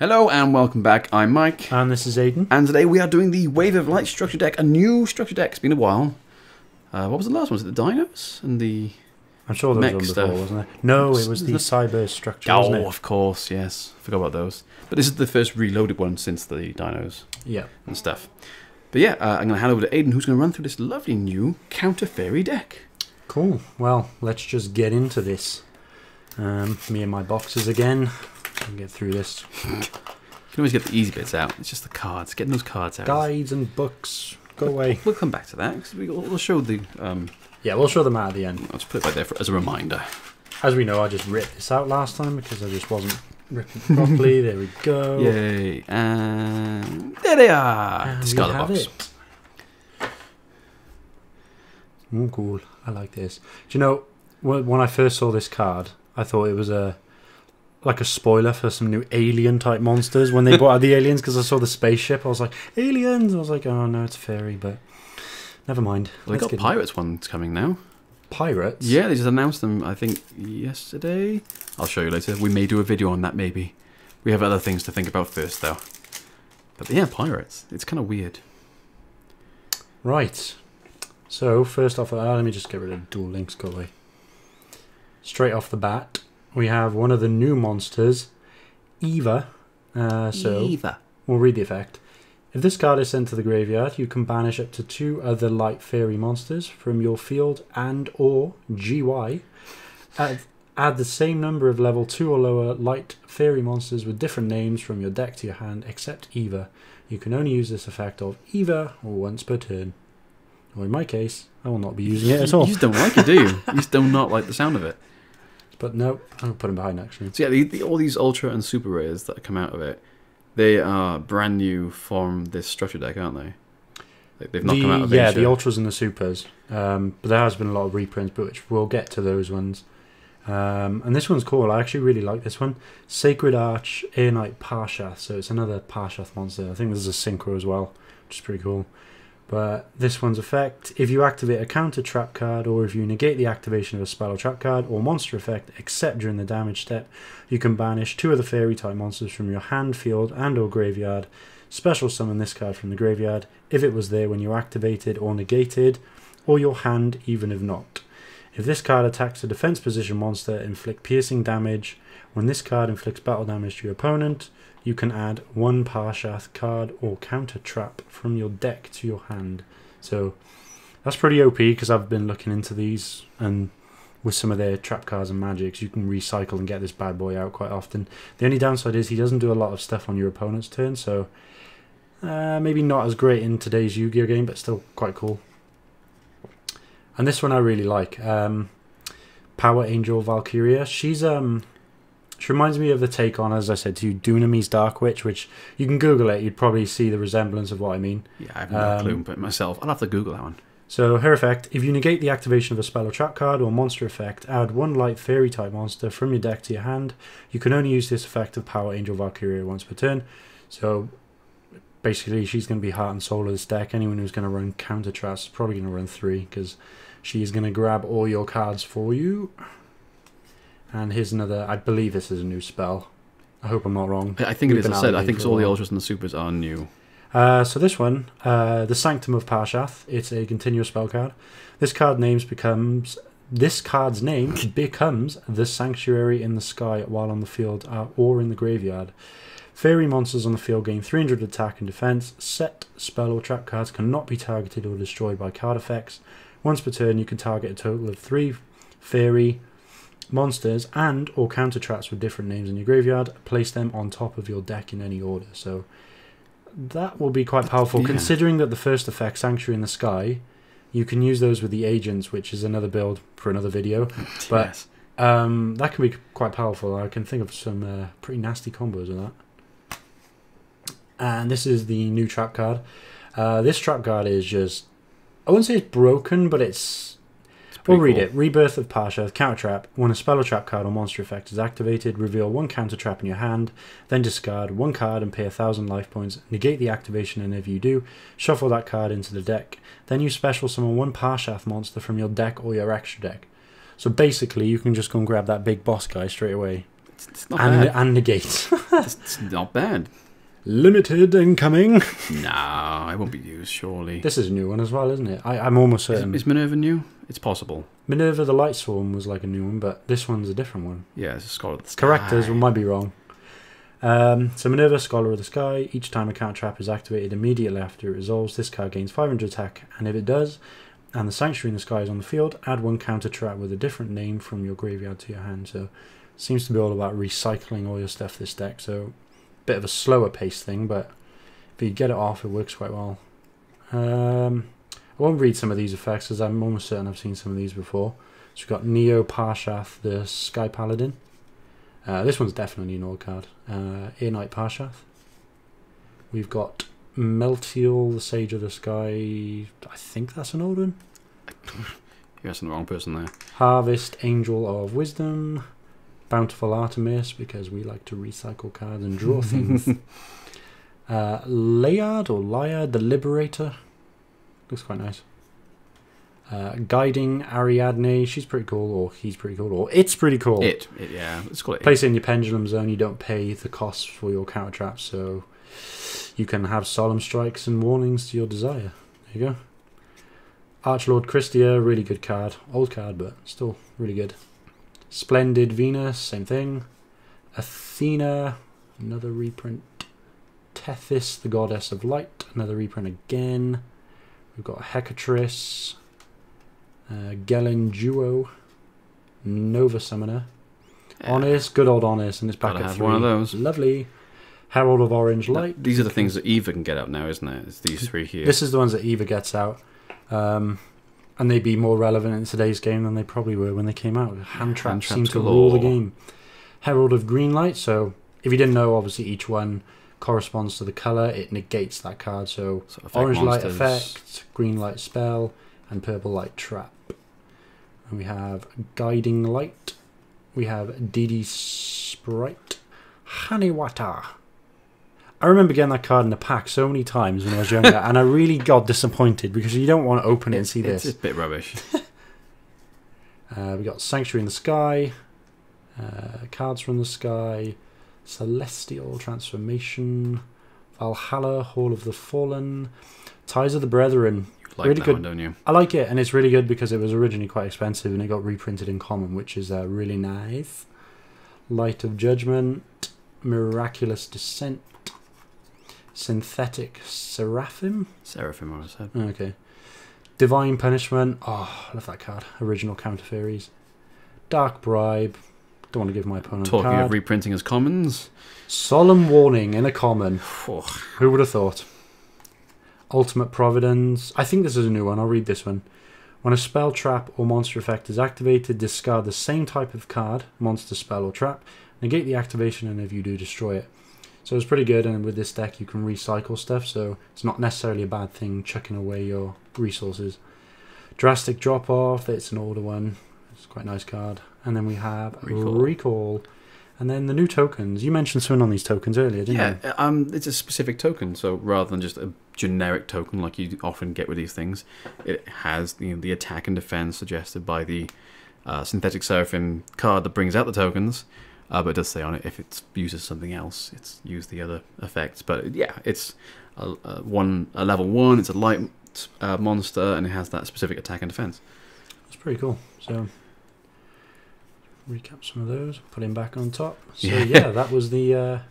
Hello and welcome back. I'm Mike. And this is Aiden. And today we are doing the Wave of Light structure deck, a new structure deck. It's been a while. What was the last one? Was it the Dinos? And the... I'm sure there was one before, wasn't there? No, it was the Cyber structure, wasn't it? Oh, of course, yes. Forgot about those. But this is the first reloaded one since the Dinos. Yeah. And stuff. But yeah, I'm going to hand over to Aiden, who's going to run through this lovely new Counter Fairy deck. Cool. Well, let's just get into this. Me and my boxes again. I'll get through this. You can always get the easy bits out. It's just the cards. Getting those cards out. Guides and books. Go away. We'll come back to that. Cause we'll show the... yeah, we'll show them out at the end. I'll just put it right there as a reminder. As we know, I just ripped this out last time because I just wasn't ripping it properly. There we go. Yay. And there they are. And Discard we the have box. it. Oh, cool. I like this. Do you know, when I first saw this card, I thought it was like a spoiler for some new alien type monsters when they brought out the aliens, because I saw the spaceship. I was like, aliens! I was like, oh no, it's fairy, but never mind. Well, they got pirates ones coming now. Pirates? Yeah, they just announced them, I think, yesterday. I'll show you later. We may do a video on that, maybe. We have other things to think about first, though. But yeah, pirates. It's kind of weird. Right. So, first off, let me just get rid of dual links, go away. Straight off the bat, we have one of the new monsters, Eva. Eva. We'll read the effect. If this card is sent to the graveyard, you can banish up to 2 other light fairy monsters from your field and or GY. Add the same number of level 2 or lower light fairy monsters with different names from your deck to your hand, except Eva. You can only use this effect of Eva once per turn. Or in my case, I will not be using it at all. You just don't like it, do you? You just do not like the sound of it. But no, I'll put them behind actually. So yeah, all these ultra and super rares that come out of it, they are brand new from this structure deck, aren't they? They've not come out of Asia. Yeah, the ultras and the supers. But there has been a lot of reprints, but which we'll get to those ones. And this one's cool. I actually really like this one. Sacred Arch Air Knight Parshath. So it's another Parshath monster. I think there's a synchro as well, which is pretty cool. But this one's effect, if you activate a counter trap card, or if you negate the activation of a spell or trap card or monster effect except during the damage step, you can banish 2 other fairy type monsters from your hand, field and or graveyard. Special summon this card from the graveyard if it was there when you activated or negated, or your hand even if not. If this card attacks a defense position monster, inflict piercing damage. When this card inflicts battle damage to your opponent, you can add 1 Parshath card or counter trap from your deck to your hand. So that's pretty OP, because I've been looking into these, and with some of their trap cards and magics, you can recycle and get this bad boy out quite often. The only downside is he doesn't do a lot of stuff on your opponent's turn, so maybe not as great in today's Yu-Gi-Oh game, but still quite cool. And this one I really like. Power Angel Valkyria. She reminds me of the take on, as I said to you, Dunamis Dark Witch, which you can Google it. You'd probably see the resemblance of what I mean. Yeah, I haven't got a clue, but myself, I'll have to Google that one. So her effect, if you negate the activation of a spell or trap card or monster effect, add 1 light fairy type monster from your deck to your hand. You can only use this effect of Power Angel Valkyria once per turn. So basically she's going to be heart and soul of this deck. Anyone who's going to run counter traps is probably going to run 3, because she is going to grab all your cards for you. And here's another, I believe this is a new spell. I hope I'm not wrong. I think it is. I said, I think it's all the ultras and the supers are new. So this one, the Sanctum of Parshath, it's a continuous spell card. This card's name becomes the Sanctuary in the Sky while on the field or in the graveyard. Fairy monsters on the field gain 300 attack and defense. Set spell or trap cards cannot be targeted or destroyed by card effects. Once per turn, you can target a total of 3 fairy monsters and or counter traps with different names in your graveyard. Place them on top of your deck in any order. So that will be quite powerful, considering that the first effect, Sanctuary in the Sky, you can use those with the agents, which is another build for another video. But yes. That can be quite powerful. I can think of some pretty nasty combos with that. And this is the new trap card. This trap card is just, I wouldn't say it's broken, but we'll read it. Rebirth of Parshath, counter trap. When a spell or trap card or monster effect is activated, reveal 1 counter trap in your hand, then discard 1 card and pay 1,000 life points. Negate the activation, and if you do, shuffle that card into the deck. Then you special summon 1 Parshath monster from your deck or your extra deck. So basically, you can just go and grab that big boss guy straight away. It's not bad. And negate. It's not bad. Limited incoming. Nah, it won't be used, surely. This is a new one as well, isn't it? I'm almost certain. Is Minerva new? It's possible. Minerva the Light Swarm was like a new one, but this one's a different one. Yeah, it's a Scholar of the Sky. Correctors might be wrong. So Minerva, Scholar of the Sky. Each time a counter trap is activated immediately after it resolves, this card gains 500 attack, and if it does, and the Sanctuary in the Sky is on the field, add one counter trap with a different name from your graveyard to your hand. So seems to be all about recycling all your stuff, this deck. So bit of a slower pace thing, but if you get it off, it works quite well. I won't read some of these effects as I'm almost certain I've seen some of these before. So we've got Neo Parshath, the Sky Paladin. This one's definitely an old card. Air Knight Parshath. We've got Meltiel, the Sage of the Sky. I think that's an old one. You're asking the wrong person there. Harvest, Angel of Wisdom. Bountiful Artemis, because we like to recycle cards and draw things. Layard, the Liberator. Looks quite nice. Guiding Ariadne, she's pretty cool, or he's pretty cool, or it's pretty cool. Yeah, let's call it. Place it in your pendulum zone, you don't pay the costs for your counter traps, so you can have solemn strikes and warnings to your desire. There you go. Archlord Christia, really good card. Old card, but still really good. Splendid Venus, same thing. Athena, another reprint. Tethys, the Goddess of Light, another reprint again. We've got Hecatrice, Yugioh, Nova Summoner, Honest, good old Honest, and it's back at 3. One of those. Lovely. Herald of Orange Light. These are the things that Eva can get out now, isn't it? It's these 3 here. This is the ones that Eva gets out. And they'd be more relevant in today's game than they probably were when they came out. Hand traps seem to rule the game. Herald of Green Light. So if you didn't know, obviously each one corresponds to the colour. It negates that card. So orange light effect, green light spell, and purple light trap. And we have Guiding Light. We have Didi Sprite. Haniwata. I remember getting that card in the pack so many times when I was younger, and I really got disappointed because you don't want to open it and see this. It's a bit rubbish. We got Sanctuary in the Sky, Cards from the Sky, Celestial Transformation, Valhalla, Hall of the Fallen, Ties of the Brethren. You like really that good. One, don't you? I like it, and it's really good because it was originally quite expensive and it got reprinted in common, which is really nice. Light of Judgment, Miraculous Descent, Synthetic Seraphim? Seraphim, I said. Okay. Divine Punishment. Oh, I love that card. Original Counter Fairies. Dark Bribe. Don't want to give my opponent Talking a card. of reprinting as commons. Solemn Warning in a common. Who would have thought? Ultimate Providence. I think this is a new one. I'll read this one. When a spell, trap, or monster effect is activated, discard the same type of card, monster, spell, or trap. Negate the activation, and if you do, destroy it. So it's pretty good, and with this deck you can recycle stuff, so it's not necessarily a bad thing chucking away your resources. Drastic Drop Off, it's an older one. It's quite a nice card. And then we have Recall. And then the new tokens. You mentioned something on these tokens earlier, didn't you? Yeah, it's a specific token, so rather than just a generic token like you often get with these things, it has the attack and defense suggested by the Synthetic Seraphim card that brings out the tokens. But it does say on it if it uses something else, it's used the other effects. But yeah, it's a level 1. It's a light monster, and it has that specific attack and defense. It's pretty cool. So recap some of those, put him back on top. So yeah, that was the. Oh,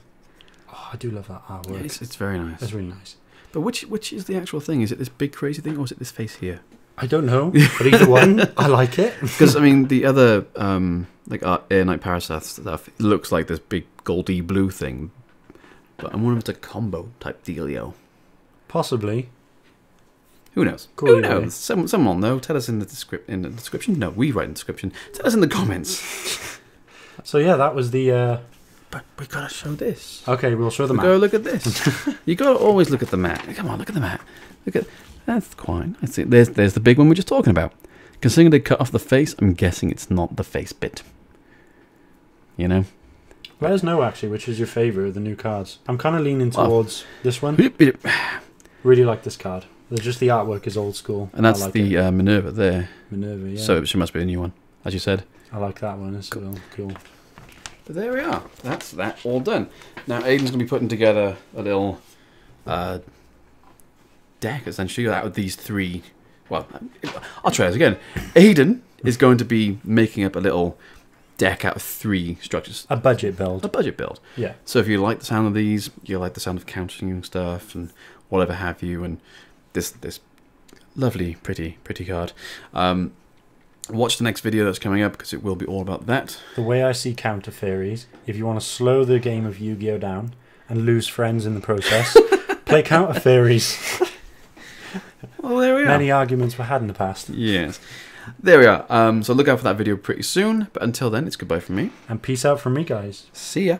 I do love that artwork. Yeah, it's very nice. It's really nice. But which is the actual thing? Is it this big crazy thing, or is it this face here? I don't know, but either one, I like it. Because I mean, the other like Air Knight Parshath stuff looks like this big goldy blue thing, but I'm wondering if it's a combo type dealio. Possibly. Who knows? Cool. Who knows? Someone will know. Tell us in the description. No, we write in the description. Tell us in the comments. So yeah, that was the. But we gotta show this. Okay, we'll show the map. Go look at this. You gotta always look at the map. Come on, look at the map. Look at. That's quite. I see. There's the big one we're just talking about. Considering they cut off the face, I'm guessing it's not the face bit. You know. Let us know actually which is your favourite of the new cards. I'm kind of leaning towards this one. Really like this card. Just the artwork is old school. And that's like the Minerva there. Minerva, yeah. So she must be a new one, as you said. I like that one. It's cool. But there we are. That's that all done. Now Aiden's going to be putting together a little deck, essentially, out of these 3. Well, I'll try this again. Aiden is going to be making up a little deck out of 3 structures. A budget build. A budget build. Yeah. So if you like the sound of these, you like the sound of countering stuff and whatever have you, and this lovely, pretty card. Watch the next video that's coming up because it will be all about that. The way I see Counter Fairies, if you want to slow the game of Yu-Gi-Oh down and lose friends in the process, play Counter Fairies. Well, there we are. Many arguments were had in the past. Yes. There we are. So look out for that video pretty soon. But until then, it's goodbye from me. And peace out from me, guys. See ya.